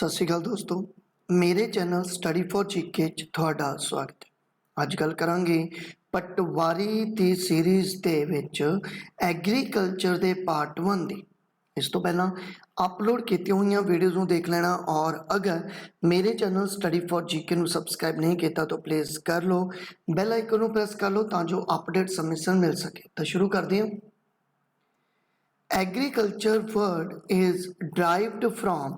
सत श्री अकाल दोस्तों, मेरे चैनल स्टडी फॉर जीके च तुहाडा स्वागत है। अज गल करांगे पटवारी दी सीरीज़ दे विच एग्रीकल्चर दे पार्ट 1 दी। इस तो पहला अपलोड की हुई वीडियोज़ नूं देख लेना, और अगर मेरे चैनल स्टडी फॉर जीके नूं सबसक्राइब नहीं किया तो प्लीज़ कर लो, बैल आइकन नूं प्रेस कर लो तां जो अपडेट समय सिर मिल सके। तो शुरू करते हैं। Agriculture word is derived from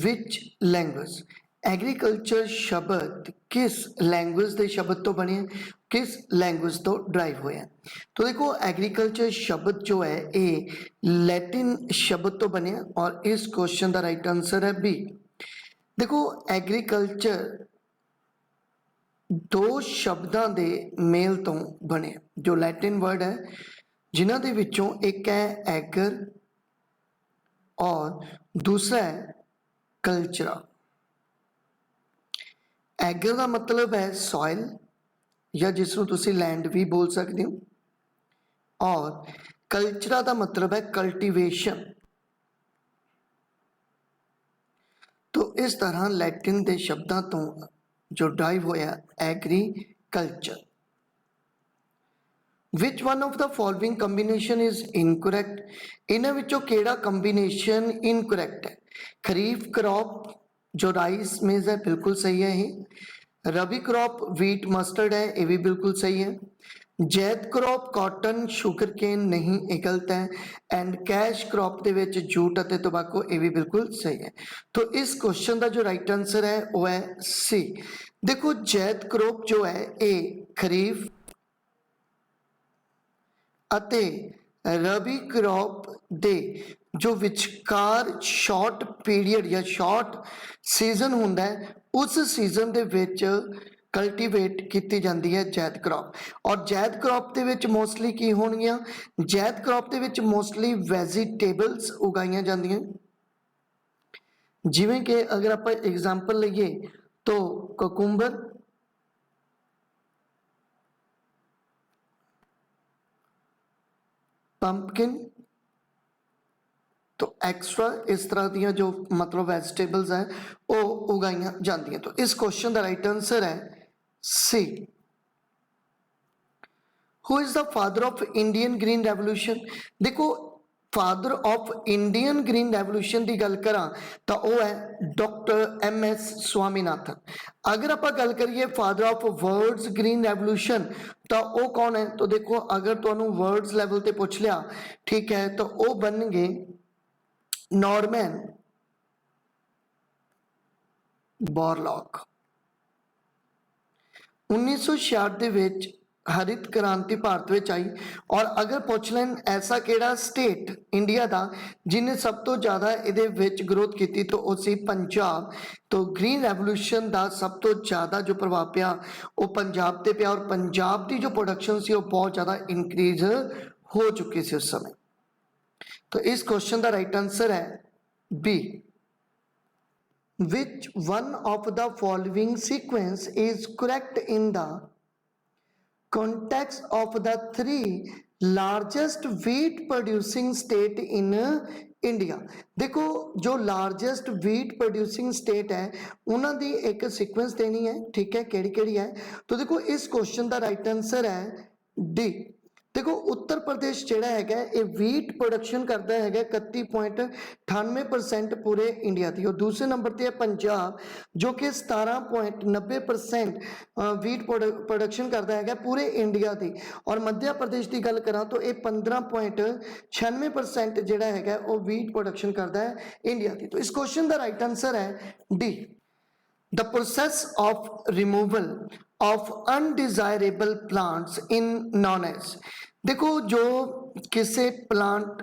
which language? Agriculture शब्द किस लैंग्वेज के शब्द तो बने, किस लैंग्वेज तो ड्राइव हुए हैं? तो देखो, एग्रीकल्चर शब्द जो है ये लैटिन शब्द तो बने, और इस क्वेश्चन का राइट आंसर है बी। देखो, एग्रीकल्चर दो शब्दों के मेल तो बने, जो लैटिन वर्ड है जिन्हों के विचों एक है एगर और दूसरा है कल्चरा। एगर का मतलब है सॉइल, या जिसनों तुसी लैंड भी बोल सकते हो, और कल्चरा का मतलब है कल्टीवेशन। तो इस तरह लैटिन के शब्दों तो जो ड्राइव होया agriculture. Which one of the following combination is incorrect? इन्हां विचों केड़ा combination incorrect है? खरीफ क्रॉप जो राइस मेज है बिल्कुल सही है ये। रबी क्रॉप व्हीट मस्टर्ड है, ये भी बिल्कुल सही है। Zaid crop cotton sugarcane नहीं, ये गलत है। एंड कैश क्रॉप दे विच जूट अते तंबाकू, ये भी बिल्कुल सही है। तो इस क्वेश्चन का जो राइट आंसर है वो है सी। देखो, जैद क्रॉप जो है ये खरीफ ਅਤੇ रबी क्रॉप दे जो विचकार शॉर्ट पीरियड या शॉर्ट सीजन हुंदा है, उस सीजन दे विच कल्टीवेट की जाती है जैद क्रॉप। और जैद क्रॉप दे विच मोस्टली की होणगियां, जैद क्रॉप दे विच मोस्टली वैजीटेबल्स उगाईयां जांदियां। जिवें कि अगर आप एग्जाम्पल लईए तो ककुंबर, पंपकिन, तो एक्स्ट्रा इस तरह दी जो मतलब वैजिटेबल्स है वो उगाई जाती। तो इस क्वेश्चन का राइट आंसर है C. Who is the father of Indian green revolution? देखो, father of Indian green revolution की गल करा तो वह है डॉक्टर MS स्वामीनाथन। अगर आप गल करिए father of world's green revolution तो वह कौन है? तो देखो, अगर तुहानू वर्ल्ड्स लैवल पर पूछ लिया, ठीक है, तो वह बन गए नॉर्मन बोरलॉग। 1966 ਦੇ ਵਿੱਚ हरित क्रांति भारत में आई। और अगर पूछ लें ऐसा केड़ा स्टेट इंडिया का जिन्हें सब तो ज़्यादा ये ग्रोथ की, तो वो सी पंजाब। तो ग्रीन रेवोल्यूशन का सब तो ज़्यादा जो प्रभाव पिया वो पंजाब ते पिया, और पंजाब की जो प्रोडक्शन सी वो बहुत ज़्यादा इनक्रीज हो चुकी सी उस समय। तो इस क्वेश्चन का राइट आंसर है B. Which one of the following sequence is correct in the context of the three largest wheat producing state in India? देखो, जो लार्जेस्ट व्हीट प्रोड्यूसिंग स्टेट है उन्हों की एक सीक्वेंस देनी है, ठीक है, केड़ी केड़ी है? तो देखो, इस क्वेश्चन का राइट आंसर है डी। देखो, उत्तर प्रदेश जिहड़ा हैगा ये व्हीट प्रोडक्शन करता है 31.98% पूरे इंडिया की, और दूसरे नंबर पर है पंजाब जो कि 17.90% व्हीट प्रोडक्शन करता है पूरे इंडिया की। और मध्य प्रदेश की गल करा तो ये 15.96% जिहड़ा हैगा वो व्हीट प्रोडक्शन करता है इंडिया की। तो इस क्वेश्चन का राइट आंसर है D. The process of removal of undesirable plants in known as। देखो, जो किसी प्लांट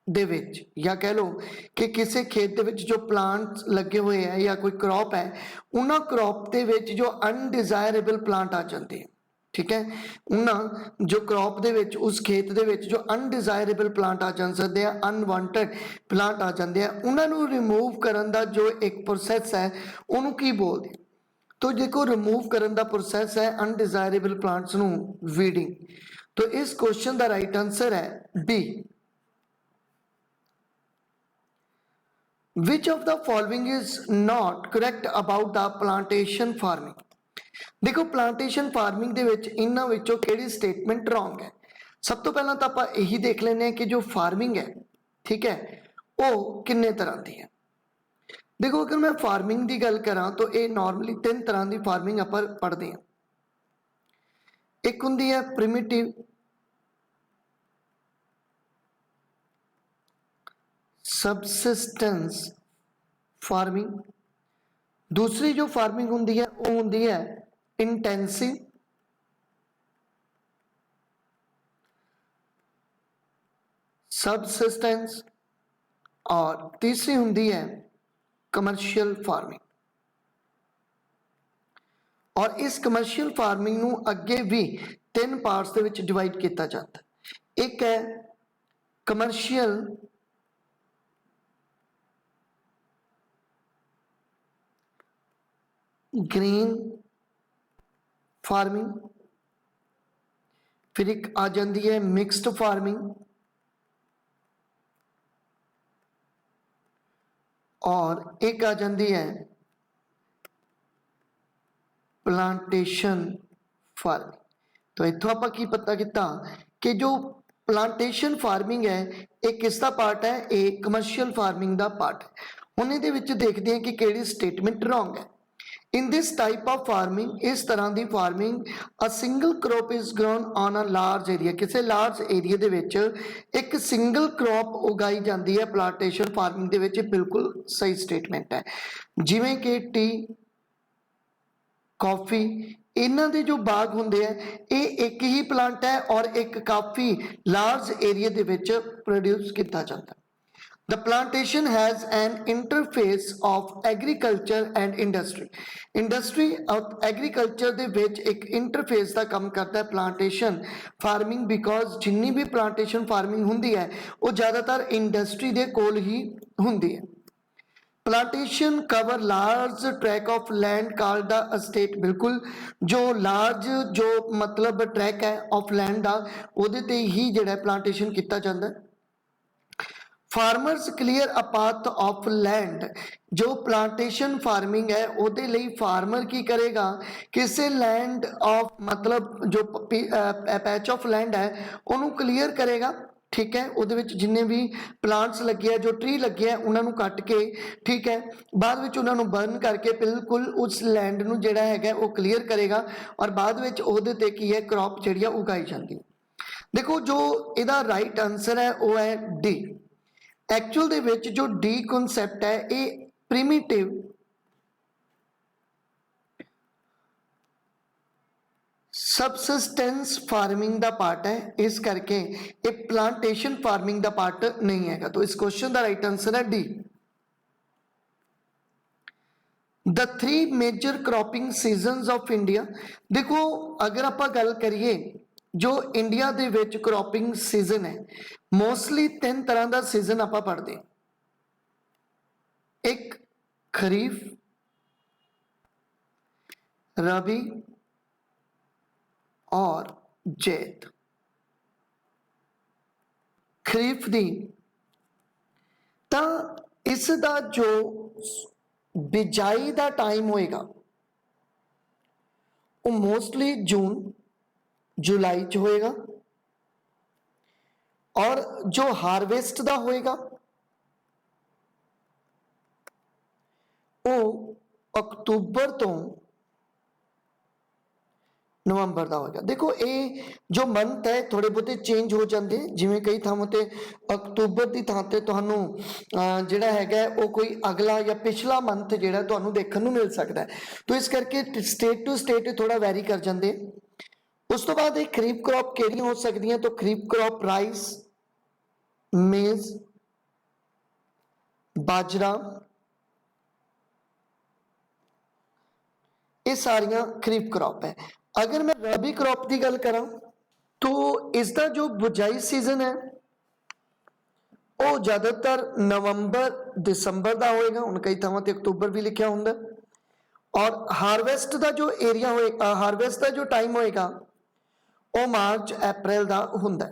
दे विच या कह लो कि किसी खेत दे विच जो प्लांट्स लगे हुए हैं या कोई क्रॉप है, उन्होंने क्रॉप दे विच जो अनडिजायरेबल प्लांट आ जाते हैं, ठीक है, उन्होंने जो क्रॉप दे विच उस खेत दे विच जो अनडिजायरेबल प्लांट आ जा सकते हैं, अनवांटेड प्लांट आ जाते हैं, उन्होंने रिमूव करने का जो एक प्रोसैस है उन्होंने की बोलते? तो देखो, रिमूव करने का प्रोसैस है अनडिजायरेबल प्लांट्स नू वीडिंग। तो इस क्वेश्चन का राइट आंसर है B. which of the following is not correct about the plantation farming? देखो plantation farming ਦੇ ਵਿੱਚ ਇਹਨਾਂ ਵਿੱਚੋਂ ਕਿਹੜੀ statement wrong ਹੈ? ਸਭ ਤੋਂ ਪਹਿਲਾਂ ਤਾਂ ਆਪਾਂ ਇਹੀ ਦੇਖ ਲੈਂਦੇ ਹਾਂ ਕਿ ਜੋ farming ਹੈ, ठीक है, ਉਹ ਕਿੰਨੇ ਤਰ੍ਹਾਂ ਦੀ ਹੈ। देखो अगर मैं फार्मिंग की गल करा तो ये नॉर्मली 3 तरह की फार्मिंग आप पढ़ते हैं। एक होंगी है प्रिमिटिव सबसिस्टेंस फार्मिंग, दूसरी जो फार्मिंग होंगी है वो होंगी है इंटेंसिव सबसिस्टेंस, और तीसरी होंगी है कमर्शियल फार्मिंग। और इस कमर्शियल फार्मिंग नू अगे भी 3 पार्ट्स दे विच डिवाइड किया जाता है। एक है कमर्शियल ग्रीन फार्मिंग, फिर एक आ जाती है मिक्स्ड फार्मिंग, और एक आ जाती है प्लांटेशन फार्मिंग। तो इतों आप की पता किता कि जो प्लांटेशन फार्मिंग है ये किसका पार्ट है? एक कमर्शियल फार्मिंग का पार्ट है। हम ये देखते हैं कि किहड़ी स्टेटमेंट रॉन्ग है। In this type of farming, इस तरह की farming, a single crop is grown on a large area, किसी लार्ज एरिया दे विच एक सिंगल क्रॉप उगाई जाती है प्लांटेशन फार्मिंग दे विच। बिल्कुल सही स्टेटमेंट है। जिवें कि टी, कॉफी, इन्हां दे जो बाग हुंदे हैं ये एक ही प्लांट है और एक काफ़ी large area they which produce किया जाता है। The plantation has an interface of agriculture and industry. Industry और agriculture दे विच एक interface का काम करता है plantation farming, because जिन्नी भी plantation farming हुंदी है वो ज़्यादातर industry दे कोल ही हुंदी है। Plantation cover large track of land called the estate, बिल्कुल जो लार्ज जो मतलब ट्रैक है ऑफ लैंड का उहदे ते ही जिहड़ा प्लांटेशन किया जाता है। Farmers clear a path of land, जो प्लांटेशन फार्मिंग है उहदे लई फार्मर की करेगा, किसी लैंड ऑफ मतलब जो पैच ऑफ लैंड है उन्होंने क्लीयर करेगा, ठीक है, उहदे विच जिन्ने भी प्लांट्स लगे हैं, जो ट्री लगे हैं उन्होंने कट के, ठीक है, बाद विच उन्होंने बर्न करके बिल्कुल उस लैंड नूं जिहड़ा हैगा वो क्लीयर करेगा और बाद विच उहदे ते की है क्रॉप जिहड़ी उगाई जाती है। देखो जो इहदा राइट आंसर है वो है डी। एक्चुअल दे विच जो डी कॉन्सैप्ट है ये प्रिमिटिव सबसिस्टेंस फार्मिंग का पार्ट है, इस करके ये प्लांटेशन फार्मिंग का पार्ट नहीं है। तो इस क्वेश्चन का राइट आंसर है D. The 3 major cropping seasons of India, देखो अगर आप गल करिए जो इंडिया दे विच क्रॉपिंग सीजन है, मोस्टली 3 तरह का सीजन आप पढ़ते हैं। एक खरीफ, रबी और जैद। खरीफ दी तो इसका जो बिजाई का टाइम होएगा वो मोस्टली जून जुलाई च होएगा, और जो हार्वेस्ट का होएगा वो अक्तूबर तो नवंबर का होगा। देखो ये जो मंथ है थोड़े बहुते चेंज हो जाते हैं, जिमें कई थावों ते अक्तूबर की थां ते तुहानूं जिहड़ा हैगा वो कोई अगला या पिछला मंथ जिहड़ा तुहानूं देखण नूं मिल सकता है। तो इस करके स्टेट टू स्टेट थोड़ा वैरी कर जाते हैं। उस तो बाद एक खरीफ क्रॉप किहड़ियां हो सकती हैं? तो खरीफ क्रॉप राइस, मेज, बाजरा, ये सारियां खरीफ क्रॉप है। अगर मैं रबी क्रॉप की गल करा तो इसका जो बुझाई सीजन है वो ज़्यादातर नवंबर दिसंबर का होएगा, हुण कई थावां ते अक्तूबर भी लिखा हुंदा, और हारवेस्ट का जो एरिया होएगा, हारवेस्ट का जो टाइम होएगा वो मार्च अप्रैल का हुंदा।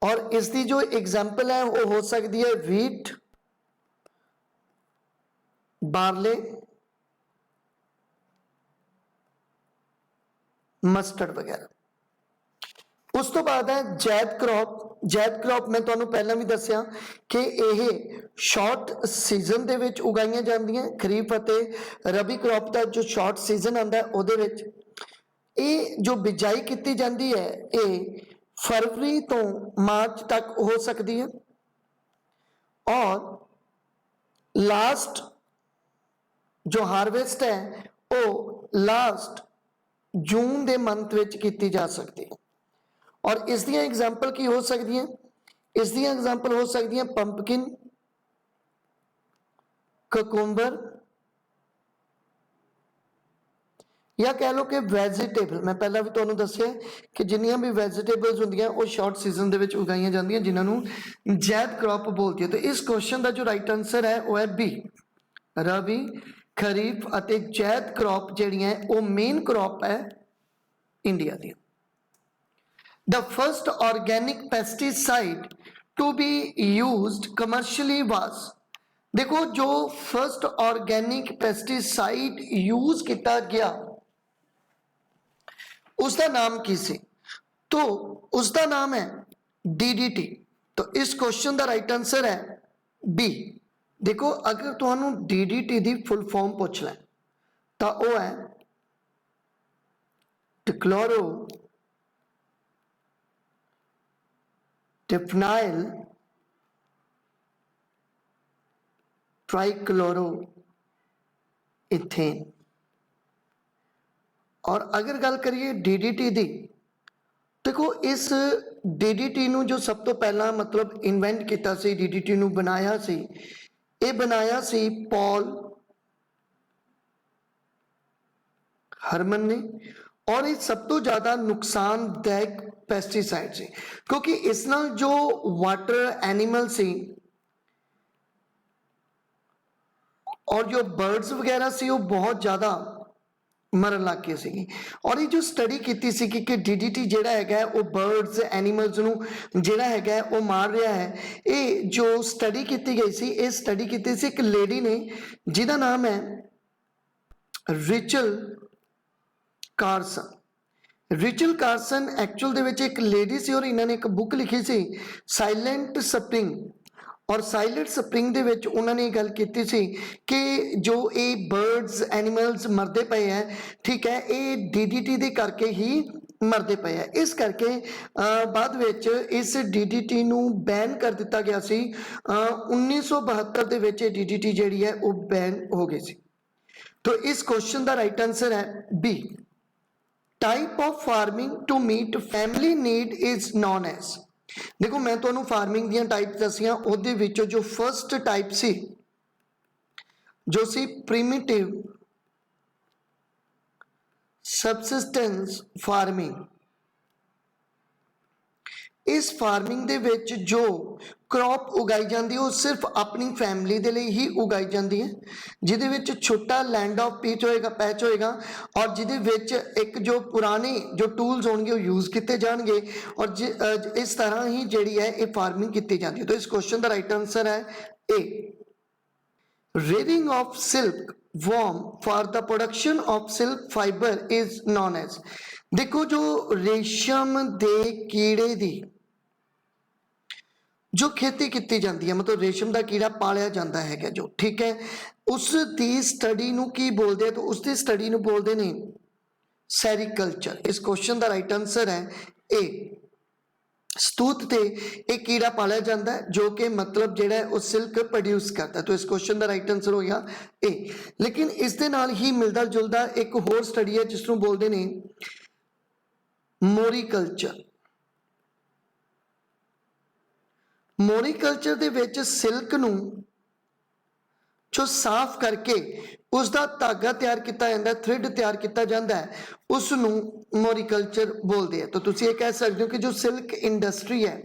और इसकी जो एग्जाम्पल है वो हो सकती है व्हीट, बारले, मस्टर्ड वगैरह। उस तो बाद है जैद क्रॉप। जैद क्रॉप मैं तुहानू पहला भी दसिया कि यह शॉर्ट सीजन दे विच उगाईयां जांदियां, खरीफ अते रबी क्रॉप का जो शॉर्ट सीजन आंदा है उहदे विच ये जो बिजाई की जाती है ये फरवरी तो मार्च तक हो सकती है और लास्ट जो हारवेस्ट है वो लास्ट जून के मंथ विच की जा सकती है। और इस दियां एग्जाम्पल की हो सकती हैं, इस दियां एग्जाम्पल हो सकती हैं पंपकिन, ककुम्बर, या कह लो कि वैजीटेबल। मैं पहला भी तुहानू दसिया कि जिन्नियां भी वैजीटेबल्स होंदियां वो शॉर्ट सीजन दे विच उगाईयां जांदियां जिन्हां जैद क्रॉप बोलती है। तो इस क्वेश्चन का जो राइट आंसर है वो है बी, रबी, खरीफ अते जैद क्रॉप जिहड़ियां वो मेन क्रॉप है India the. The first organic pesticide to be used commercially was, देखो जो फर्स्ट ऑर्गेनिक पेस्टिसाइड यूज किया गया उसका नाम की सी, तो उसका नाम है DDT। तो इस क्वेश्चन का राइट आंसर है बी। देखो अगर तुहानू DDT की फुल फॉर्म पूछ लें तो वह है डिक्लोरो डिफनाइल ट्राइक्लोरो इथेन। और अगर गल करिए DDT दी, देखो इस DDT नू जो सब तो पहला मतलब इन्वेंट किया सी, DDT नू बनाया सी, ये बनाया सी पॉल हरमन ने। और ये सब तो ज्यादा नुकसानदायक पेस्टिसाइड से क्योंकि इस नाल जो वाटर एनिमल सी और जो बर्ड्स वगैरह सी वो बहुत ज्यादा मरन लग गए सी। और ये जो स्टडी की सी कि DDT जिहड़ा है वो बर्ड्स एनिमल्स नू जिहड़ा है वो मार रहा है, ये जो स्टडी की गई सी, ये स्टडी की सी एक लेडी ने जिहदा नाम है Rachel Carson. Rachel Carson actual दे विच एक लेडी सी और इन्होंने एक बुक लिखी सी साइलेंट स्प्रिंग। और साइलेंट स्प्रिंग दे विच उन्होंने गल की सी कि जो ये बर्ड्स एनिमल्स मरते पे हैं, ठीक है, ये DDT दे करके ही मरते पे हैं। इस करके बाद विच इस DDT नू बैन कर दिता गया सी। 1972 दे विच DDT जिहड़ी है वो बैन हो गई सी। तो इस क्वेश्चन का राइट आंसर है B. Type of farming to meet family need is known as. देखो मैं तुहानू फार्मिंग दियां टाइप दसियां, उहदे विचों जो फर्स्ट टाइप सी जो सी प्रिमिटिव सबसिस्टेंस फार्मिंग। इस फार्मिंग दे विच जो क्रॉप उगाई जाती है वो सिर्फ अपनी फैमिली के लिए ही उगाई जाती है, जिहदे विच छोटा लैंड ऑफ पैच होएगा और जिहदे विच एक जो पुराने जो टूल्स होंगे वो यूज़ किए जाएंगे और इस तरह ही जिहड़ी है ये फार्मिंग की जाती है। तो इस क्वेश्चन का राइट आंसर है A. Rearing of silkworm for the production of silk fibre is known as. देखो जो रेशम दे कीड़े दी जो खेती की जाती है, मतलब रेशम का कीड़ा पालिया जाता है जो, ठीक है, उसकी स्टडी नू की बोलते हैं, तो उसकी स्टडी नू बोलते हैं सेरीकल्चर। इस क्वेश्चन का राइट आंसर है ए। स्तूत ते एक कीड़ा पालिया जाता है जो कि मतलब जिहड़ा है सिल्क प्रोड्यूस करता है। तो इस क्वेश्चन का राइट आंसर हो गया ए। लेकिन इस दे नाल ही मिलता जुलता एक होर स्टडी है जिसनों बोलते हैं मोरीकल्चर। मोरीकल्चर दे विच सिल्क नू जो साफ करके उसका धागा तैयार किया जाता है, थ्रेड तैयार किया जाता है, उसनू मोरीकल्चर बोलते हैं। तो तुसी ये कह सकते हो कि जो सिल्क इंडस्ट्री है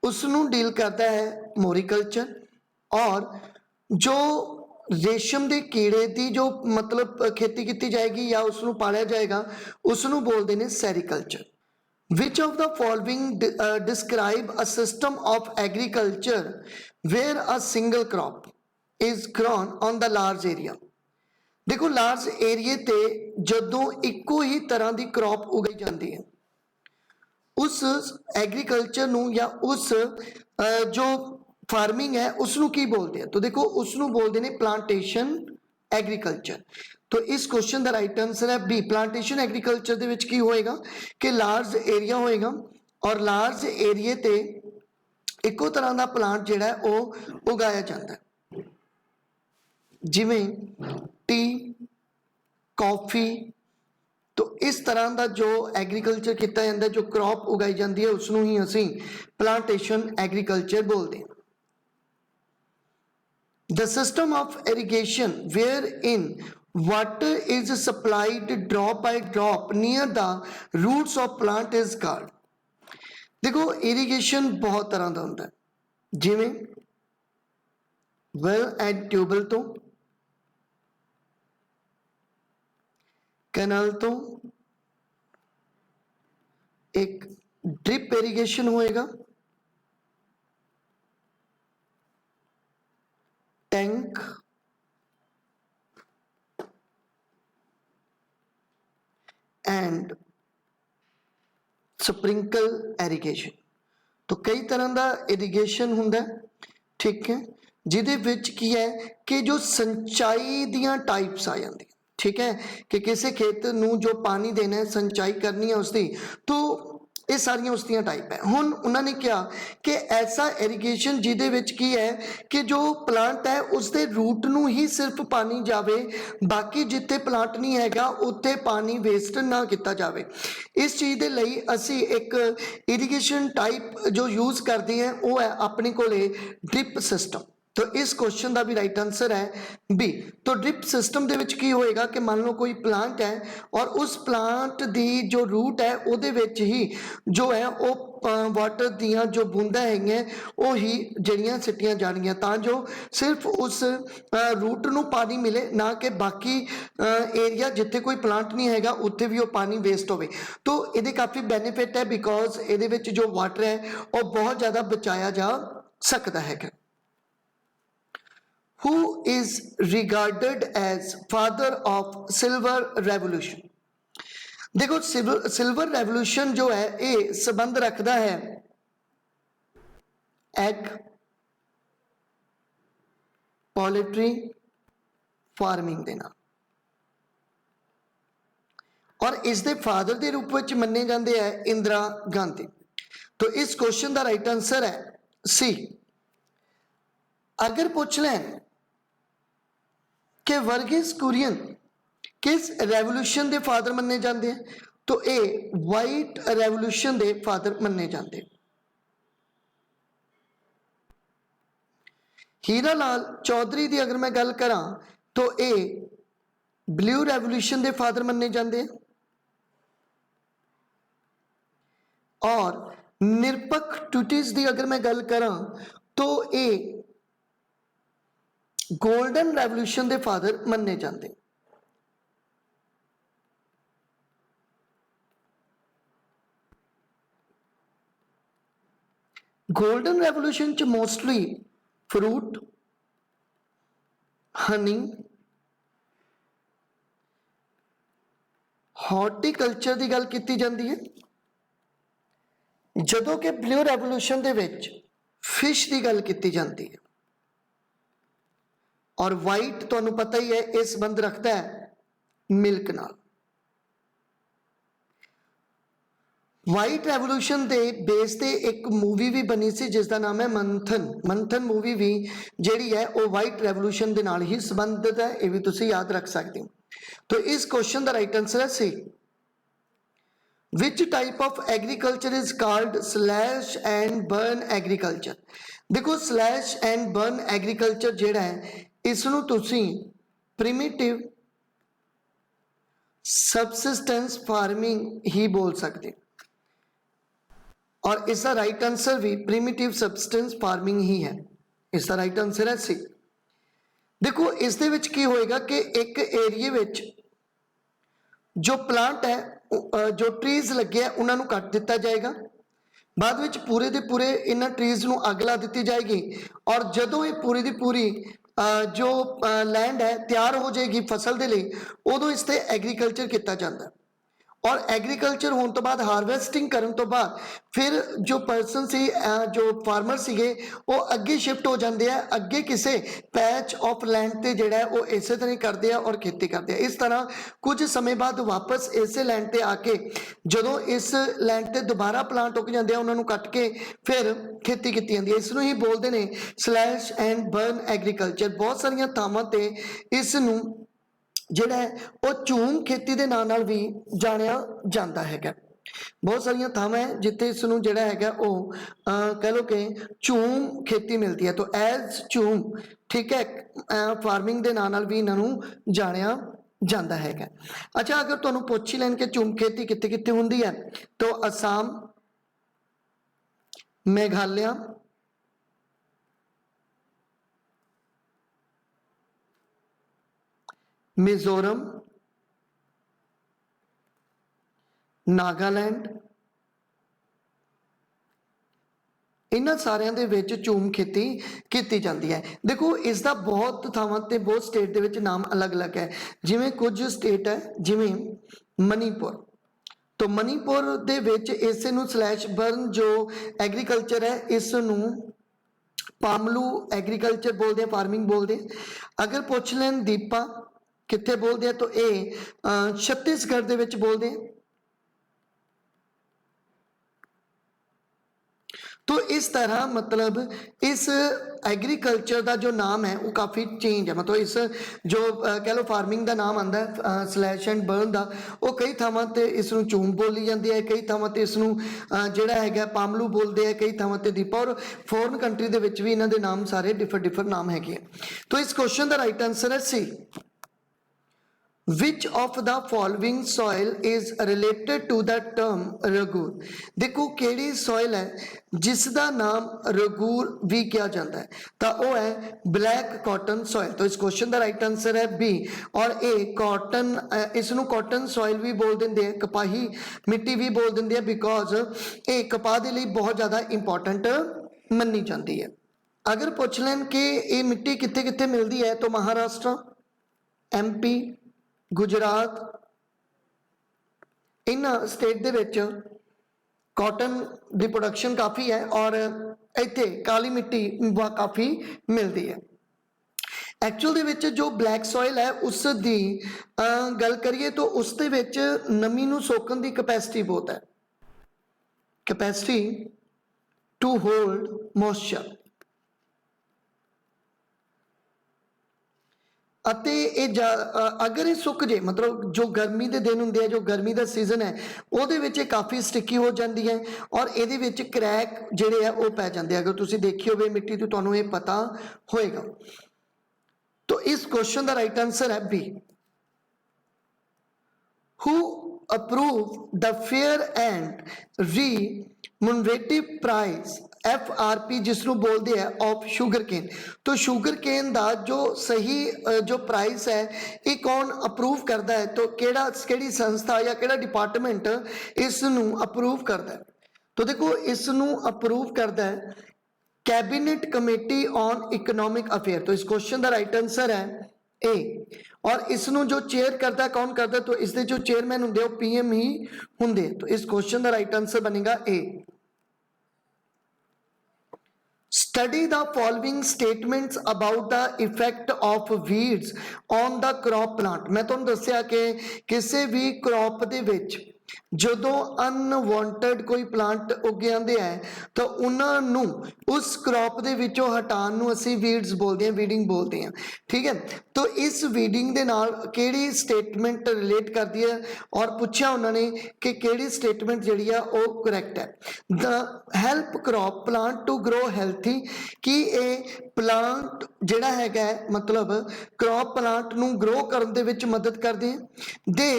उसनू डील करता है मोरीकल्चर, और जो रेशम के कीड़े की जो मतलब खेती की जाएगी या उसनू पालिया जाएगा उसनू बोलते हैं sericulture. Which of the following describe a system of agriculture where a single crop is grown on the large area? देखो लार्ज एरिए ते जदों इक्को ही तरह की क्रॉप उगाई जाती है उस एग्रीकल्चर नूं या उस जो फार्मिंग है उसनूं की बोलते हैं? तो देखो उसनूं बोलते हैं प्लांटेशन एग्रीकल्चर। तो इस क्वेश्चन का राइट आंसर है बी। प्लांटेशन एग्रीकल्चर दे विच की होएगा कि लार्ज एरिया होएगा और लार्ज एरिए ते इक्को तरह का प्लांट जिहड़ा है वो उगाया जाता है, जिवें टी कॉफी। तो इस तरह का जो एग्रीकल्चर किया जाता है, जो क्रॉप उगाई जाती है उसनूं ही असीं प्लांटेशन एग्रीकल्चर बोलते हैं। The system of irrigation wherein water is supplied drop by drop near the roots of plant is called? देखो इरीगेशन बहुत तरह का होता है, जिमें वेल एंड ट्यूबल तो, कैनाल तो, एक ड्रिप इरीगेशन होएगा, टैंक, एंड स्प्रिंकल इरीगेशन। तो कई तरह का इरीगेशन हुंदा है, ठीक है, जिहदे विच की है कि जो संचाई दियां टाइप्स आ जाती, ठीक है, कि किसी खेत नूं जो पानी देना है, संचाई करनी है उसकी, तो ये सारियां उसदियां टाइप है। हुण उन्होंने कहा कि ऐसा इरीगेशन जिहदे विच की है कि जो प्लांट है उसके रूट नूं ही सिर्फ पानी जावे, बाकी जिथे प्लांट नहीं हैगा उत्थे पानी वेस्ट ना किया जाए। इस चीज़ के लिए असी एक इरीगेशन टाइप जो यूज़ करते हैं वो है अपने कोले ड्रिप सिस्टम। तो इस क्वेश्चन का भी राइट आंसर है बी। तो ड्रिप सिस्टम के विच की होएगा कि मान लो कोई प्लांट है और उस प्लांट की जो रूट है उहदे विच ही जो है वो वाटर दियां जो बूंदा है वो ही जड़ियां सिटियां जानियां, तां जो सिर्फ उस रूट नूं पानी मिले, ना कि बाकी एरिया जिथे कोई प्लांट नहीं हैगा उत्थे भी वो पानी वेस्ट होवे। तो ये काफ़ी बेनीफिट है बिकॉज ये जो वाटर है वो बहुत ज़्यादा बचाया जा सकता है। Who is regarded as father of silver revolution? देखो सिल्वर रेवोल्यूशन जो है ये संबंध रखता है एग, पोल्ट्री फार्मिंग के नाल, और इसके फादर के रूप में मन्ने जाते हैं इंदिरा गांधी। तो इस क्वेश्चन का राइट आंसर है सी। अगर पूछ लें कि वर्गीस कुरियन किस रेवोल्यूशन के फादर मन्ने जाते हैं, तो ये वाइट रेवोल्यूशन के फादर मन्ने जाते। हीरा लाल चौधरी की अगर मैं गल करा तो ये ब्लू रेवोल्यूशन के फादर मन्ने जाते हैं, और निरपख टूटिस की अगर मैं गल करा तो ये गोल्डन रेवोल्यूशन के फादर मन्ने जाते। गोल्डन रेवोल्यूशन च मोस्टली फ्रूट, हनी, हॉर्टिकल्चर की गल की जाती है, जदों कि ब्लू रेवोल्यूशन दे विच फिश की गल की जाती है, और वाइट तुहानू पता ही है यह संबंध रखता है मिल्क नाल। वाइट रेवोल्यूशन के बेस ते एक मूवी भी बनी सी जिसका नाम है मंथन। मंथन मूवी भी जिहड़ी है वो वाइट रेवोल्यूशन के नाल ही संबंधित है, ये भी तुसीं याद रख सकते हो। तो इस क्वेश्चन का राइट आंसर है सी। Which type of agriculture is called slash and burn agriculture? देखो स्लैश एंड बर्न एग्रीकल्चर जिहड़ा है इसनूं तुसीं प्रिमिटिव सबसिस्टेंस फार्मिंग ही बोल सकते, और इसका राइट आंसर भी प्रिमिटिव सबसिस्टेंस फार्मिंग ही है। इसका राइट आंसर है सी। देखो इस दे विच की होएगा कि एक एरिए विच जो प्लांट है जो ट्रीज लगे है उन्होंने कट दिता जाएगा। बाद विच पूरे दे पूरे इन्हां ट्रीज नूं अग ला दित्ती जाएगी और जदों ये पूरी दी पूरी जो लैंड है तैयार हो जाएगी फसल के लिए, उदों इस ते एग्रीकल्चर किया जाता है। और एग्रीकल्चर होने तो बाद हारवेस्टिंग करने तो बाद फिर जो पर्सन सी जो फार्मर सीगे वो अगे शिफ्ट हो जाते हैं, अगे किसी पैच ऑफ लैंड ते जिहड़ा है वो इस तरह करते हैं और खेती करते हैं। इस तरह कुछ समय बाद वापस इस लैंड ते आके जदों इस लैंड ते दोबारा प्लांट उग जाते हैं उन्होंने कट के फिर खेती की जाती है। इसनूं ही बोलते हैं स्लैश एंड बर्न एग्रीकल्चर। बहुत सारिया थावां ते इसनूं जिहड़ा है वो झूम खेती के नाम नाल भी जानिया जाता है। बहुत सारिया थावां है जिथे इसनूं जिहड़ा हैगा वो कह लो कि झूम खेती मिलती है, तो एज झूम, ठीक है, फार्मिंग के नाम नाल भी इन्हों जानिया जाता है। अच्छा, अगर तुहानूं पुछ ही लैन कि झूम खेती कित्थे कित्थे हुंदी है, तो असम, मेघालय, मिजोरम, नागालैंड, इन्हां सारियां दे विच झूम खेती की जाती है। देखो इसका बहुत थावां ते बहुत स्टेट दे विच नाम अलग अलग है। जिवें कुछ स्टेट है जिवें मणिपुर, तो मणिपुर दे विच इस नूं स्लैश बर्न जो एग्रीकल्चर है इस नूं पामलू एग्रीकल्चर बोलते हैं, फार्मिंग बोलते हैं। अगर पुछ लैन दीपा कित्थे बोलते हैं, तो ये छत्तीसगढ़ दे विच बोलते हैं। तो इस तरह मतलब इस एग्रीकल्चर का जो नाम है वो काफ़ी चेंज है। मतलब इस जो कह लो फार्मिंग का नाम आता है स्लैश एंड बर्न का, वो कई थावां ते इसनूं झूम बोली जाती है, कई थावां ते इसनूं जिहड़ा हैगा पामलू बोलते हैं, कई थावां ते दीपा, और फॉरन कंट्री दे विच भी इन्हां दे नाम सारे डिफर नाम हैगे। तो इस क्वेश्चन का राइट आंसर है सी। Which of the following soil is related to the term रगूर? देखो केड़ी सॉइल है जिसका नाम रगूर भी किया जाता है, तो वो है ब्लैक कॉटन सॉइल। तो इस क्वेश्चन का राइट आंसर है बी। और ए कॉटन, इसनूं कॉटन सॉइल भी बोल देंगे हैं, कपाही मिट्टी भी बोल देंगे हैं, बिकॉज ये कपाह के लिए बहुत ज़्यादा इंपॉर्टेंट मनी जाती है। अगर पुछ लैन कि ये मिट्टी कित्थे कित्थे मिलती है, तो महाराष्ट्र, MP, गुजरात, इन स्टेट दे विच कॉटन की प्रोडक्शन काफ़ी है और इत्थे काली मिट्टी काफ़ी मिलती है। एक्चुअल दे विच जो ब्लैक सॉइल है उस दी गल करिए तो उस दे विच नमी नूं सोकण दी कैपेसिटी बहुत है, कैपेसिटी टू होल्ड मॉइस्चर। अगर ये सुक जाए, मतलब जो गर्मी के दिन होंगे, जो गर्मी का सीजन है वो काफ़ी स्टिकी हो जाती है और ये क्रैक जोड़े है वो पै जाते हैं। अगर तुम देखी हो मिट्टी तो तुम्हें ये पता होएगा। तो इस क्वेश्चन का राइट आंसर है B. Who approve the fair and remunerative price FRP जिसनों बोलते हैं ऑफ शुगर केन। तो शुगर केन का जो सही जो प्राइस है ये कौन अप्रूव करता है, तो केड़ी संस्था या केड़ा डिपार्टमेंट इसनूं अप्रूव करता है? तो देखो इसनूं अप्रूव करता है cabinet committee on economic affair. तो इस क्वेश्चन का राइट आंसर है ए। और इसनूं जो चेयर करता है कौन करता है, तो इसके जो चेयरमैन होंगे वो PM ही होंगे। तो इस क्वेश्चन का राइट आंसर बनेगा ए। Study the following statements about the effect of weeds on the crop plant। मैं तुहानूं दस्सिया कि किसी भी क्रॉप दे विच जदों अनवांटेड कोई प्लांट उग आते हैं तो उन्होंने उस क्रॉप के विचों हटाने नूं असीं वीड्स बोलते हैं, वीडिंग बोलते हैं, ठीक है। तो इस वीडिंग दे नाल केड़ी स्टेटमेंट रिलेट करती है और पूछा उन्होंने कि केड़ी स्टेटमेंट जिहड़ी है वो करैक्ट है। The help crop plant to grow healthy, कि ये प्लांट जिहड़ा हैगा मतलब क्रॉप प्लांट नूं ग्रो करन दे विच मदद करदे हैं। दे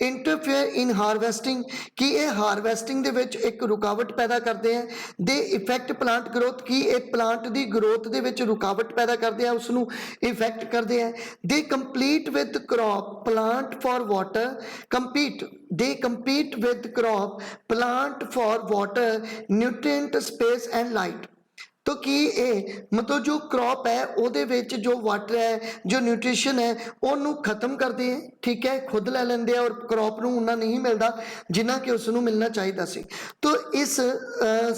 इंटरफेयर इन हार्वेस्टिंग कि ये हार्वेस्टिंग दे विच एक रुकावट पैदा करते हैं, दे इफेक्ट प्लांट ग्रोथ कि ये प्लांट की ग्रोथ दे विच रुकावट पैदा करते हैं, उसनू इफेक्ट करते हैं, they compete with crop plant for water compete they compete with crop plant for water nutrient space and light. तो कि ये मतलब जो क्रॉप है ਉਹਦੇ ਵਿੱਚ जो वाटर है जो न्यूट्रिशन है ਉਹਨੂੰ खत्म करते हैं, ठीक है, खुद ले लेंगे और क्रॉप ਨੂੰ उन्ना नहीं मिलता जिन्ना कि ਉਸ ਨੂੰ मिलना चाहिए सी। तो इस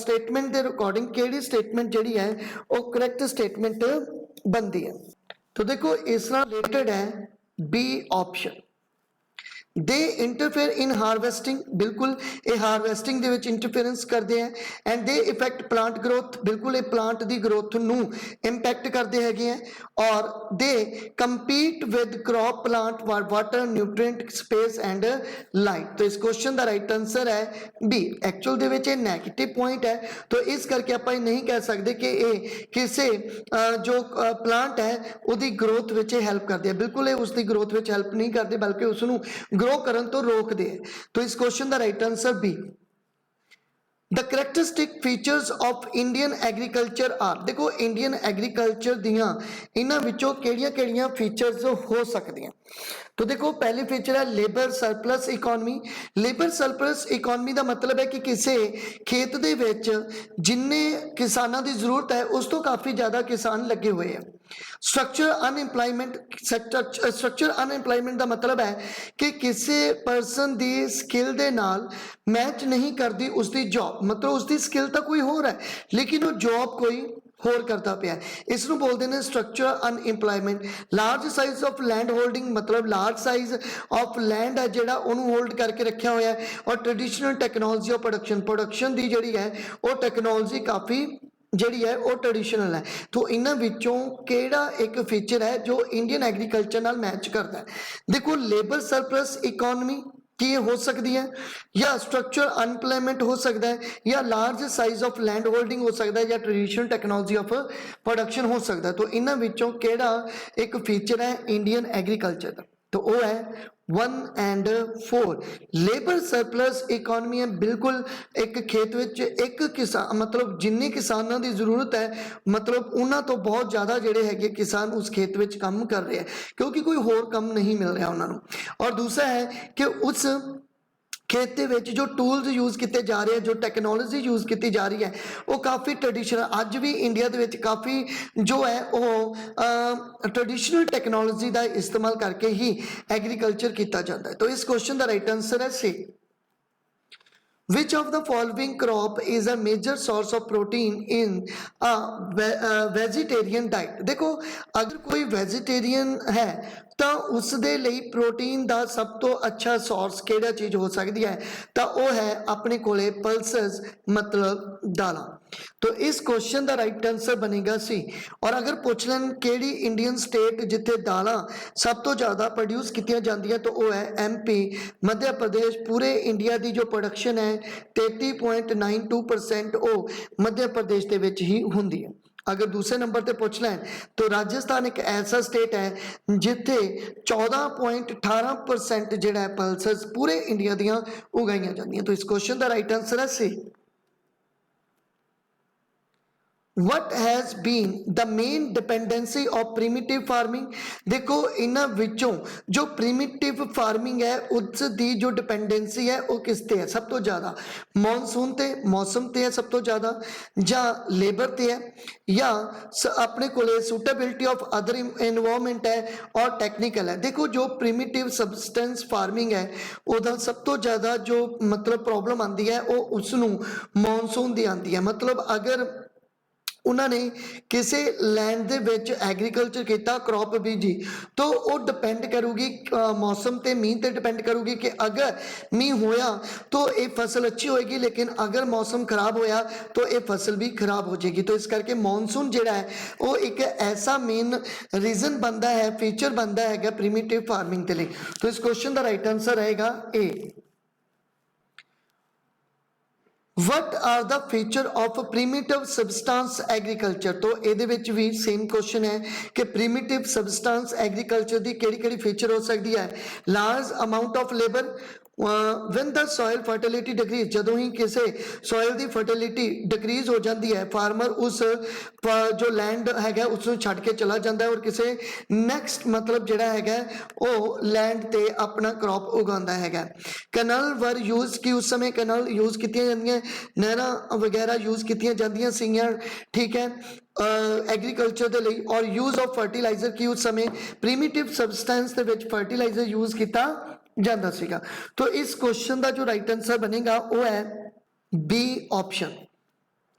स्टेटमेंट के अकॉर्डिंग ਕਿਹੜੀ स्टेटमेंट ਜਿਹੜੀ है वो करैक्ट स्टेटमेंट बनती है। तो देखो इस ਨਾਲ रिलेटेड है B option, they interfere in harvesting, बिल्कुल ये हार्वेस्टिंग दे विच इंटरफेरेंस करते हैं, and they effect plant growth, बिल्कुल ये प्लांट की ग्रोथ नू इंपैक्ट करते हैं, और they compete with crop plant for water nutrient space and light. तो इस क्वेश्चन का राइट आंसर है बी। एक्चुअल दे विच नैगेटिव पॉइंट है, तो इस करके आप नहीं कह सकते कि ये किसी जो प्लांट है उसकी ग्रोथ विच हेल्प करते हैं, बिल्कुल ये उसकी ग्रोथ विच हेल्प नहीं करते बल्कि उसनू ग्रो करन तो रोक दे। तो इस क्वेश्चन का right answer B. The characteristic features of Indian agriculture are, देखो इंडियन एग्रीकल्चर दियां इन्हां विचों किहड़ियां-किहड़ियां फीचर्स हो सकदियां। तो देखो पहली फीचर है labour surplus economy. Labour surplus economy का मतलब है कि किसी खेत दे विच जिन्ने किसानां दी जरूरत है उस तो काफ़ी ज़्यादा किसान लगे हुए हैं। स्ट्रक्चर अनएम्पलॉयमेंट, स्ट्रक्चर अनएम्पलॉयमेंट का मतलब है कि किसी परसन की स्किल दे नाल मैच नहीं करती उसकी जॉब, मतलब उसकी स्किल तो कोई होर है लेकिन वो जॉब कोई होर करता पिया, इसनू बोलते हैं structure unemployment. Large size of land holding, मतलब लार्ज साइज ऑफ लैंड है जिहड़ा उन्होंने होल्ड करके रखा हुआ है, और ट्रेडिशनल टैक्नोलॉजी ऑफ प्रोडक्शन की जिहड़ी है वो टैक्नोलॉजी काफ़ी जिहड़ी है वो ट्रेडिशनल है। तो इन्हां विचों किहड़ा एक फीचर है जो इंडियन एग्रीकल्चर नाल मैच करता है? देखो लेबर सरप्लस इकोनॉमी कि ये हो सकती है, या स्ट्रक्चर अनएम्प्लॉयमेंट हो सकता है, या large size of land holding हो सकता है, या ट्रेडिशनल टेक्नोलॉजी ऑफ प्रोडक्शन हो सकता है। तो इन्हां विचों किहड़ा एक फीचर है इंडियन एग्रीकल्चर का? तो वो है 1 and 4 लेबर सरप्लस इकोनॉमी है। बिल्कुल एक खेत विच एक किसान, मतलब जिन्नी किसानों की जरूरत है, मतलब उन्होंने तो बहुत ज़्यादा जोड़े है किसान उस खेत विच काम कर रहे हैं क्योंकि कोई होर काम नहीं मिल रहा उन्होंने। और दूसरा है कि उस खेत के विच जो टूल्स यूज़ किए जा रहे हैं, जो टैक्नोलॉजी यूज़ की जा रही है वो काफ़ी ट्रेडिशनल, अज भी इंडिया के विच काफ़ी जो है वो ट्रेडिशनल टैक्नोलॉजी का इस्तेमाल करके ही एग्रीकल्चर किया जाता है। तो इस क्वेश्चन का राइट आंसर है सी। Which of the following crop is a major source of protein in a vegetarian diet? देखो अगर कोई वेजिटेरियन है तो उस दे लई प्रोटीन का सब तो अच्छा सोर्स किहड़ा चीज़ हो सकती है? तो वो है अपने कोले पल्सेस, मतलब दालां। तो इस क्वेश्चन का राइट आंसर बनेगा सी। और अगर पूछ लैन केड़ी इंडियन स्टेट जिथे दालां सब तो ज़्यादा प्रोड्यूस कीतियां जांदियां तो वो है MP, मध्य प्रदेश। पूरे इंडिया की जो प्रोडक्शन है 33.92% वो मध्य प्रदेश के विच ही हुंदी है। अगर दूसरे नंबर पर पूछ लें तो राजस्थान एक ऐसा स्टेट है जिथे 14.18% जिहड़ा है पल्सेस पूरे इंडिया दियां उगाईयां जांदियां। तो इस क्वेश्चन का राइट आंसर है सी। What has been the main dependency of primitive farming? देखो इन्हां विचों जो प्रीमिटिव फार्मिंग है उसकी जो डिपेंडेंसी है वो किस ते है? सब तो ज़्यादा मॉनसून ते, मौसम ते है सब तो ज़्यादा, या लेबर ते है, या अपने कोले सूटेबिलिटी ऑफ अदर इन्वायरमेंट है, और टेक्निकल है। देखो जो प्रीमिटिव सबसटेंस फार्मिंग है उदा सब तो ज़्यादा जो मतलब प्रॉब्लम आती है वो उसनू मॉनसून की आती है। मतलब अगर उन्होंने किसी लैंड दे विच एग्रीकल्चर किया, क्रॉप बीजी, तो वो डिपेंड करूगी मौसम ते, मीह ते डिपेंड करूगी कि अगर मीह होया तो ये फसल अच्छी होएगी, लेकिन अगर मौसम खराब होया तो ये फसल भी खराब हो जाएगी। तो इस करके मॉनसून जिहड़ा है वो एक ऐसा मेन रीजन बनता है, फीचर बनता है प्रीमिटिव फार्मिंग के लिए। तो इस क्वेश्चन का राइट आंसर रहेगा ए। What are the feature of primitive substance agriculture? तो ਇਹਦੇ ਵਿੱਚ भी सेम क्वेश्चन है कि primitive substance agriculture ਦੀ ਕਿਹੜੀ-ਕਿਹੜੀ फीचर हो सकती है? Large amount of labour, when the soil fertility decrease, ਜਦੋਂ ਹੀ ਕਿਸੇ soil ਦੀ fertility decrease ਹੋ ਜਾਂਦੀ ਹੈ, farmer ਉਸ ਜੋ land ਹੈਗਾ ਉਸ ਨੂੰ ਛੱਡ ਕੇ ਚਲਾ ਜਾਂਦਾ ਹੈ ਔਰ ਕਿਸੇ next ਮਤਲਬ ਜਿਹੜਾ ਹੈਗਾ ਉਹ land ਤੇ ਆਪਣਾ crop ਉਗਾਉਂਦਾ ਹੈਗਾ। canal were used, ਕਿ ਉਸ ਸਮੇਂ canal use ਕੀਤੀਆਂ ਜਾਂਦੀਆਂ, ਨਹਿਰਾਂ ਵਗੈਰਾ use ਕੀਤੀਆਂ ਜਾਂਦੀਆਂ ਸੀਗੀਆਂ, ਠੀਕ ਹੈ, ਐਗਰੀਕਲਚਰ ਦੇ ਲਈ। ਔਰ use of fertilizer, ਕਿ ਉਸ ਸਮੇਂ primitive substance ਦੇ ਵਿੱਚ fertilizer use ਕੀਤਾ ਜਾਂਦਾ ਸੀਗਾ। तो इस क्वेश्चन का जो राइट आंसर बनेगा वो है बी ऑप्शन।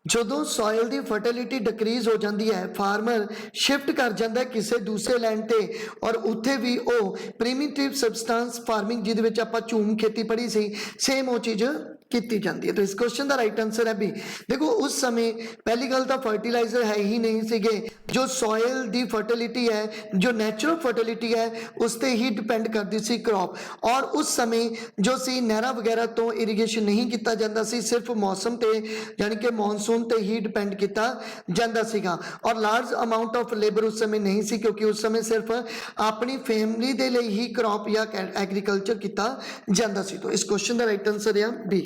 ਜਦੋਂ ਸੋਇਲ ਦੀ ਫਰਟੀਲਿਟੀ ਡਿਕਰੀਜ਼ ਹੋ ਜਾਂਦੀ ਹੈ, ਫਾਰਮਰ ਸ਼ਿਫਟ ਕਰ ਜਾਂਦਾ ਹੈ ਕਿਸੇ ਦੂਸਰੇ ਲੈਂਡ ਤੇ ਔਰ ਉੱਥੇ ਵੀ ਉਹ ਪ੍ਰੀਮਿਟਿਵ ਸਬਸਟੈਂਸ ਫਾਰਮਿੰਗ ਜਿਹਦੇ ਵਿੱਚ ਆਪਾਂ ਝੂਮ ਖੇਤੀ ਪੜ੍ਹੀ ਸੀ, ਸੇਮ ਉਹ ਚੀਜ਼ ਕੀਤੀ ਜਾਂਦੀ ਹੈ। ਤਾਂ ਇਸ ਕੁਐਸਚਨ ਦਾ ਰਾਈਟ ਆंसर ਹੈ ਬੀ। ਦੇਖੋ ਉਸ ਸਮੇਂ ਪਹਿਲੀ ਗੱਲ ਤਾਂ ਫਰਟੀਲਾਈਜ਼ਰ ਹੈ ਹੀ ਨਹੀਂ ਸੀਗੇ, ਜੋ ਸੋਇਲ ਦੀ ਫਰਟੀਲਿਟੀ ਹੈ, ਜੋ ਨੈਚੁਰਲ ਫਰਟੀਲਿਟੀ ਹੈ, ਉਸ ਤੇ ਹੀ ਡਿਪੈਂਡ ਕਰਦੀ ਸੀ ਕ੍ਰੌਪ। ਔਰ ਉਸ ਸਮੇਂ ਜੋ ਸੀ ਨਹਿਰਾਂ ਵਗੈਰਾ ਤੋਂ ਇਰੀਗੇਸ਼ਨ ਨਹੀਂ ਕੀਤਾ ਜਾਂਦਾ ਸੀ, ਸਿਰਫ ਮੌਸਮ ਤੇ ਯਾਨੀ ਕਿ ਮੌਨਸੂਨ ਤੇ ਹੀ ਡਿਪੈਂਡ ਕੀਤਾ ਜਾਂਦਾ ਸੀਗਾ। ਔਰ ਲਾਰਜ ਅਮਾਉਂਟ ਆਫ ਲੇਬਰ ਉਸ ਸਮੇਂ ਨਹੀਂ ਸੀ, ਕਿਉਂਕਿ ਉਸ ਸਮੇਂ ਸਿਰਫ ਆਪਣੀ ਫੈਮਿਲੀ ਦੇ ਲਈ ਹੀ ਕ੍ਰੌਪ ਜਾਂ ਐਗਰੀਕਲਚਰ ਕੀਤਾ ਜਾਂਦਾ ਸੀ। ਤਾਂ ਇਸ ਕੁਐਸਚਨ ਦਾ ਰਾਈਟ ਆंसर ਹੈ B.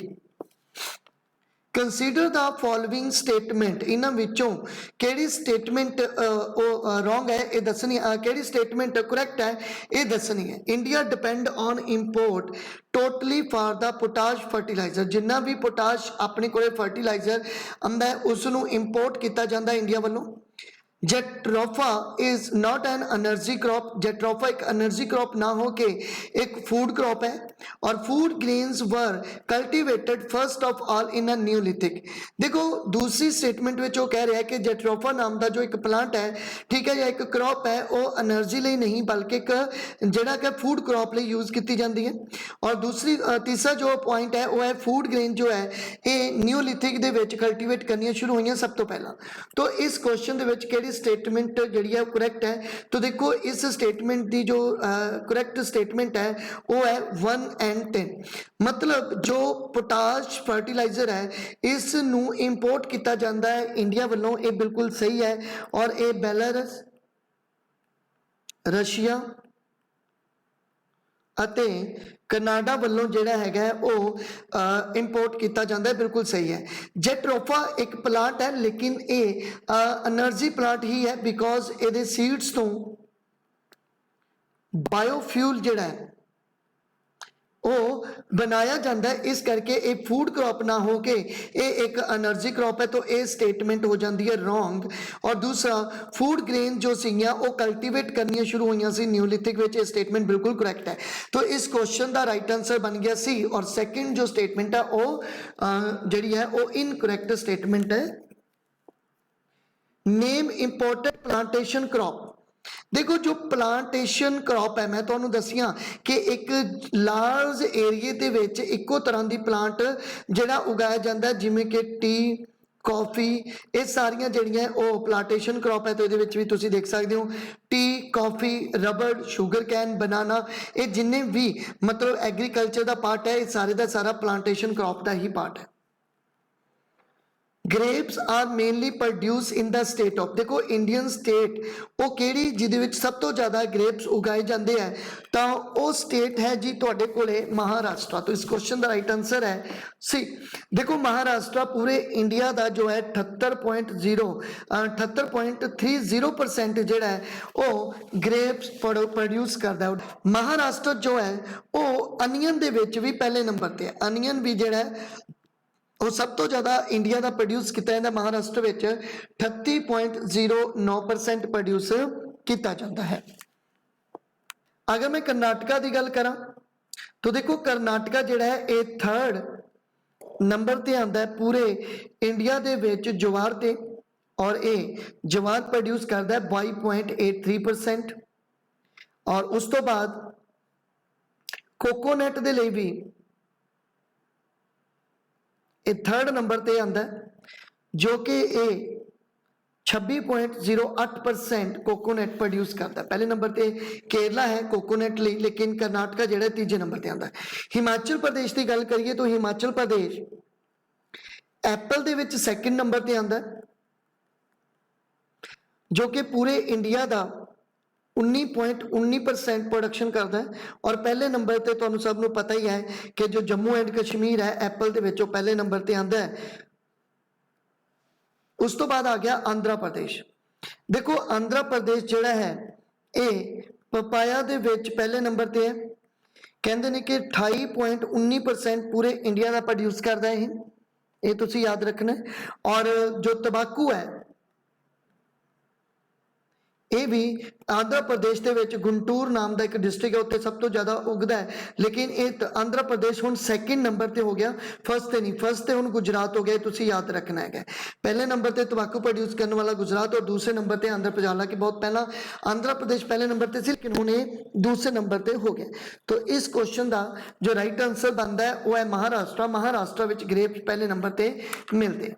Consider the following statement, ਇਹਨਾਂ ਵਿੱਚੋਂ ਕਿਹੜੀ ਸਟੇਟਮੈਂਟ ਰੋਂਗ ਹੈ ਇਹ ਦੱਸਣੀ, ਕਿਹੜੀ ਸਟੇਟਮੈਂਟ ਕਰੈਕਟ ਹੈ ਇਹ ਦੱਸਣੀ ਹੈ। India depend on import totally for the potash fertiliser, ਜਿੰਨਾ ਵੀ ਪੋਟਾਸ਼ ਆਪਣੇ ਕੋਲੇ ਫਰਟੀਲਾਈਜ਼ਰ ਆਉਂਦਾ ਹੈ ਉਸ ਨੂੰ ਇੰਪੋਰਟ ਕੀਤਾ ਜਾਂਦਾ ਇੰਡੀਆ ਵੱਲੋਂ। Jatropha is not an energy crop, jatropha एक एनर्जी क्रॉप ना हो के एक फूड क्रॉप है। और food grains were cultivated first of all in a Neolithic. देखो दूसरी स्टेटमेंट में वो कह रहा है कि जेट्रोफा नाम का जो एक प्लांट है, ठीक है, या एक क्रॉप है, वो एनर्जी ਲਈ नहीं बल्कि एक ਜਿਹੜਾ कि फूड क्रॉप ਲਈ यूज की जाती है। और दूसरी तीसरा जो पॉइंट है वो है फूड ग्रेन जो है ये न्यूलिथिक ਦੇ ਵਿੱਚ कल्टिवेट करनियां शुरू हुई सब तो पहला। तो इस क्वेश्चन ਦੇ ਵਿੱਚ ਕਿਹੜੀ स्टेटमेंट जी है करैक्ट है? तो देखो इस स्टेटमेंट की जो करैक्ट स्टेटमेंट है वो है 1 and 10। मतलब जो पोटाश फर्टिलाइजर है इस नू इंपोर्ट किया जाता है इंडिया वालों, ये बिल्कुल सही है। और ये बेलारस, रशिया ਅਤੇ कनाडा वालों ਜਿਹੜਾ ਹੈਗਾ ਉਹ इंपोर्ट किया जाता है, बिल्कुल सही है। जेट्रोफा एक प्लांट है लेकिन ये एनर्जी प्लांट ही है, बिकॉज ये सीड्स तो बायोफ्यूल ਜਿਹੜਾ है ਉਹ बनाया जाता है, इस करके ये फूड क्रॉप ना हो के ये एक एनर्जी क्रॉप है। तो ये स्टेटमेंट हो जाती है रॉन्ग। और दूसरा फूड ग्रेन जो सीगियां वो कल्टिवेट करनियां शुरू हुई सी न्यूलिथिक विच, ये स्टेटमेंट बिल्कुल करैक्ट है। तो इस क्वेश्चन का राइट आंसर बन गया सी। और सैकेंड जो स्टेटमेंट है वो जिहड़ी है वो इनकरैक्ट स्टेटमेंट है। Name imported plantation crop. देखो जो प्लांटेशन क्रॉप है मैं तुहानू दसिया कि एक लार्ज एरिए दे विच इक्को तरह की प्लांट जिहड़ा उगाया जाता है, जिमें कि टी, कॉफी, ये सारियां जिहड़ियां वो प्लांटेशन क्रॉप है। तो ये भी तुसीं देख सकते हो टी, कॉफी, रबड़, शुगर कैन, बनाना, ये जिन्ने भी मतलब एग्रीकल्चर का पार्ट है, ये सारे का सारा प्लांटेशन क्रॉप का ही पार्ट है। Grapes are mainly produced in the state of, देखो इंडियन स्टेट वो केड़ी जिहदे विच सब तो ज़्यादा ग्रेप्स उगाए जाते हैं, तो वो स्टेट है जी तुहाडे कोले महाराष्ट्र। तो इस क्वेश्चन का राइट आंसर है सी। देखो महाराष्ट्र पूरे इंडिया का जो है 78.30% जिहड़ा है वो ग्रेप्स प्रोड्यूस करता है। महाराष्ट्र जो है वो अनियन दे विच भी पहले नंबर पर है, अनियन भी जिहड़ा है वो सब तो ज़्यादा इंडिया का प्रोड्यूस किया जाता। महाराष्ट्र में 38.09% प्रोड्यूस किया जाता है। अगर मैं कर्नाटका की गल करा तो देखो कर्नाटका जिहड़ा है ये 3rd नंबर पर आता है पूरे इंडिया के विच जवार ते। और ये जवार प्रोड्यूस करता है 22.83%। और उस तो बाद कोकोनट के लिए भी ये 3rd नंबर पर आता है, जो कि ये 26.08% कोकोनट प्रोड्यूस करता है। पहले नंबर पर केरला है कोकोनट लिए, लेकिन कर्नाटका जो 3जे नंबर पर आता है। हिमाचल प्रदेश की गल करिए तो हिमाचल प्रदेश एप्पल के विच 2nd नंबर पर आता है, जो कि पूरे इंडिया का 19.19% प्रोडक्शन करता है। और पहले नंबर ते तुहानू सब नू पता ही है कि जो जम्मू एंड कश्मीर है एप्पल दे विचों पहले नंबर ते आंदा है। उस तो बाद आ गया आंध्र प्रदेश। देखो आंध्र प्रदेश जिहड़ा है ये पपाया दे विच पहले नंबर ते है, कहंदे ने कि 28.19% पूरे इंडिया का प्रोड्यूस करता है ये तुसी याद रखना है। और जो तंबाकू है ये भी आंध्र प्रदेश के विच गुंटूर नाम का एक डिस्ट्रिक्ट है, उत्थे सब तो ज़्यादा उगता है, लेकिन ये आंध्र प्रदेश हुण सैकेंड नंबर पर हो गया, फर्स्ट ते नहीं। फर्स्ट ते हुण गुजरात हो गया, तुसी याद रखना है। पहले नंबर पर तंबाकू प्रोड्यूस करने वाला गुजरात और दूसरे नंबर पर आंध्र प्रदेश। हालांकि बहुत पहला आंध्र प्रदेश पहले नंबर पर सी, लेकिन हुण ये दूसरे नंबर पर हो गया। तो इस क्वेश्चन का जो राइट आंसर बनता है वह है महाराष्ट्र। महाराष्ट्र में ग्रेप्स पहले नंबर पर मिलते हैं।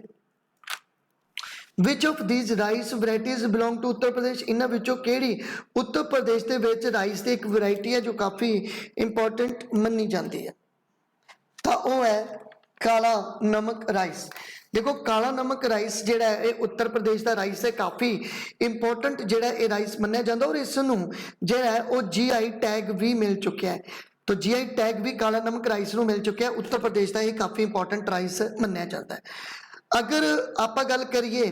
Which of these rice varieties belong to Uttar Pradesh? इन्हां विचों केड़ी उत्तर प्रदेश दे विच राइस दी एक वैरायटी है जो काफ़ी इंपॉर्टेंट मन्नी जाती है, तो वह है काला नमक राइस। देखो काला नमक राइस जिहड़ा है ये उत्तर प्रदेश का राइस है, काफ़ी इंपॉर्टेंट जिहड़ा ये राइस मन्निया जाता, और इसनूं जिहड़ा है वो GI टैग भी मिल चुकिया है। तो GI टैग भी काला नमक राइस नूं मिल चुकिया है। उत्तर प्रदेश का ये काफ़ी इंपॉर्टेंट राइस मन्निया जाता है। अगर आप गल करिए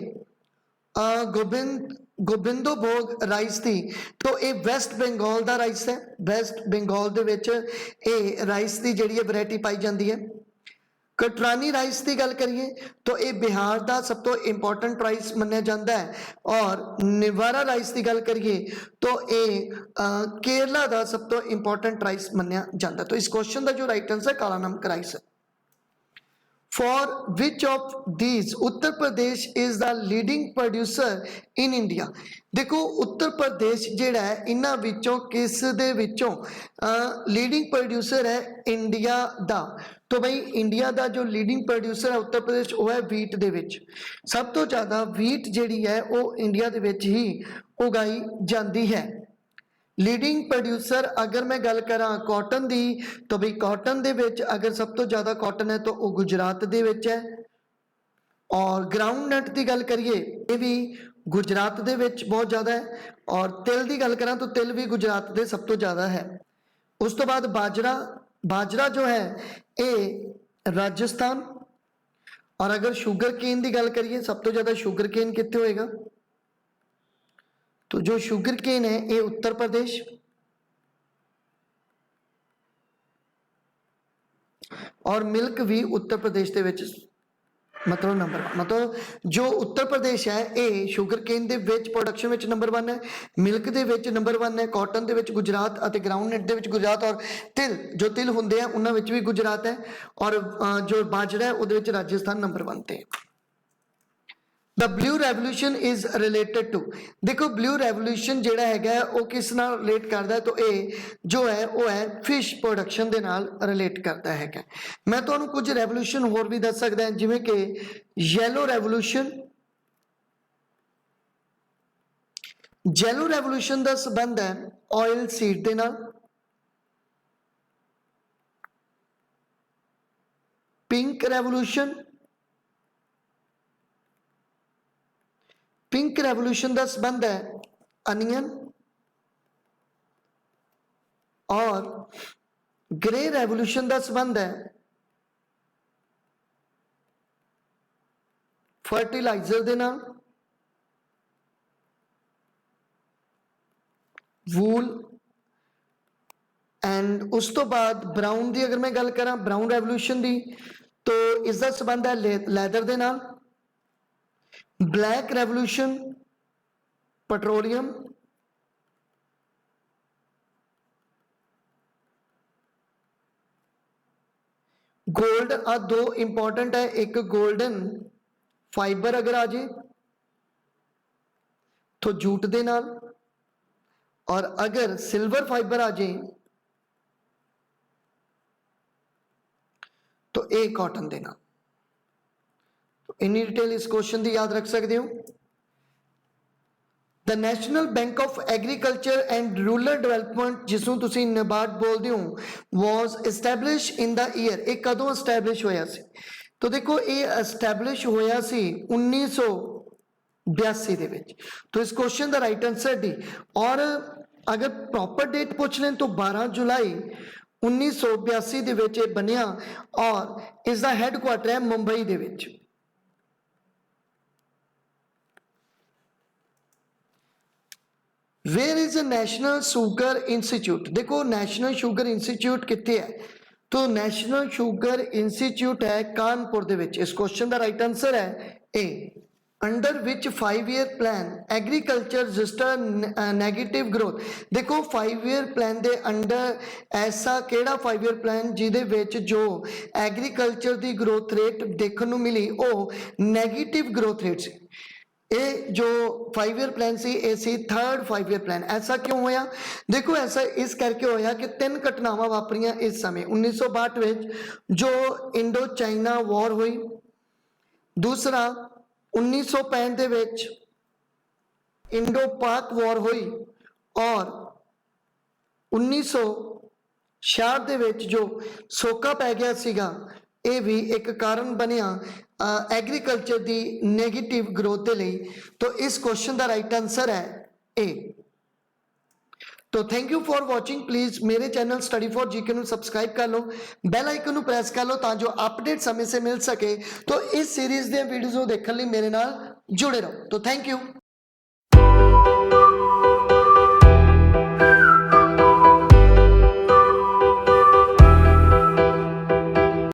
गोबिंदो भोग राइस की, तो ये वेस्ट बंगाल का राइस है। वेस्ट बंगाल दे विच ये राइस की जिहड़ी वैरायटी पाई जाती है। कटरानी राइस की गल करिए तो ये बिहार का सब तो इंपॉर्टेंट राइस मन्निया जाता है। और निवारा राइस की गल करिए तो ये केरला का सब तो इंपॉर्टेंट राइस मन्निया जाता है। तो इस क्वेश्चन का जो राइट आंसर काला नमक राइस है। For which of these Uttar Pradesh is the leading producer in India? देखो उत्तर प्रदेश जिहड़ा है इन्हां विचों किस दे विचों लीडिंग प्रोड्यूसर है इंडिया दा। तो भाई इंडिया का जो लीडिंग प्रोड्यूसर है उत्तर प्रदेश वो है वीट दे विच। सब तो ज़्यादा वीट जिहड़ी है वो इंडिया दे विच ही उगाई जाती है। लीडिंग प्रोड्यूसर अगर मैं गल करा कॉटन दी, तो भाई कॉटन दे विच अगर सब तो ज़्यादा कॉटन है तो वो गुजरात दे विच है। और ग्राउंड नट की गल करिए ये भी गुजरात दे विच बहुत ज़्यादा है। और तिल की गल करा तो तिल भी गुजरात दे सब तो ज़्यादा है। उस तो बाद बाजरा, बाजरा जो है ये राजस्थान। और अगर शुगर केन की गल करिए सब तो ज़्यादा शुगर केन कित्थे होएगा, तो जो शुगर केन है ये उत्तर प्रदेश। और मिल्क भी उत्तर प्रदेश के विच मतलब नंबर, मतलब जो उत्तर प्रदेश है ये शुगर केन दे विच प्रोडक्शन विच नंबर 1 है, मिल्क दे विच नंबर 1 है, कॉटन दे विच गुजरात और ग्राउंड नट दे विच गुजरात, और तिल जो तिल होंदे हैं उन्हां विच भी गुजरात है। और जो बाजरा है उहदे विच राजस्थान नंबर 1 ते। The blue revolution is related to, देखो ब्लू रेवोल्यूशन जिहड़ा हैगा वो किस नाल रिलेट करता है, तो ये जो है वो है फिश प्रोडक्शन दे नाल रिलेट करता है। मैं तुहानूं कुछ रेवोल्यूशन होर भी दस सकदा है, जिवें कि येलो रेवोल्यूशन। येलो रेवोल्यूशन का संबंध है ऑयल सीड दे नाल। पिंक रेवोल्यूशन, पिंक रेवोल्यूशन का संबंध है अनियन। और ग्रे रेवोल्यूशन का संबंध है फर्टिलाइजर दे नाल। वूल एंड उस तो बाद ब्राउन की अगर मैं गल करा ब्राउन रेवोल्यूशन की, तो इसका संबंध है लैदर दे नाल। Black revolution petroleum. गोल्ड आ दो इंपॉर्टेंट है, एक गोल्डन फाइबर अगर आ जाए तो जूट दे नाल, और अगर सिल्वर फाइबर आ जाए तो ए कॉटन दे नाल। इन्नी डिटेल इस क्वेश्चन की याद रख सकते हो। The National Bank of Agriculture and Rural Development जिसनों तुसी नबार्ड बोलते हो was establish in the year, ये कदों एस्टैबलिश होया सी? तो देखो ये एस्टैबलिश होया सी 1982 दे विच। तो इस क्वेश्चन का राइट आंसर डी। और अगर प्रॉपर डेट पूछ लें तो 12 जुलाई 1982 ਦੇ ਵਿੱਚ ਇਹ ਬਣਿਆ ਔਰ ਇਸ ਦਾ ਹੈੱਡਕੁਆਟਰ ਹੈ ਮੁੰਬਈ ਦੇ ਵਿੱਚ। Where is a national sugar institute? देखो नेशनल शुगर इंस्टीट्यूट कितने है, तो नेशनल शुगर इंस्टीट्यूट है कानपुर दे विच। इस क्वेश्चन का राइट आंसर है A. Under which 5 year plan agriculture register negative growth? देखो 5 ईयर प्लान दे अंडर ऐसा केड़ा 5 ईयर प्लान जिहदे विच जो एग्रीकल्चर की ग्रोथ रेट देखने को मिली वो नेगेटिव ग्रोथ रेट सी। ये जो 5 ईयर प्लान सी ये सी 3rd 5 ईयर प्लान। ऐसा क्यों होया? देखो ऐसा इस करके होया कि 3 घटनावां वापरियां इस समय 1962 विच जो इंडो चाइना वॉर हुई, दूसरा 1965 दे विच इंडो पाक वॉर हुई और 1966 दे विच जो सोका पै गया सीगा, ये भी एक कारण बनिया एग्रीकल्चर की नेगेटिव ग्रोथ के लिए। तो इस क्वेश्चन का राइट आंसर है ए। तो thank you for watching. Please मेरे चैनल स्टडी फॉर जीके को सबसक्राइब कर लो, बैल आइकन को प्रेस कर लो ताकि जो अपडेट समय से मिल सके। तो इस सीरीज दी वीडियोज़ देखने लिए मेरे नाल जुड़े रहो। तो थैंक यू।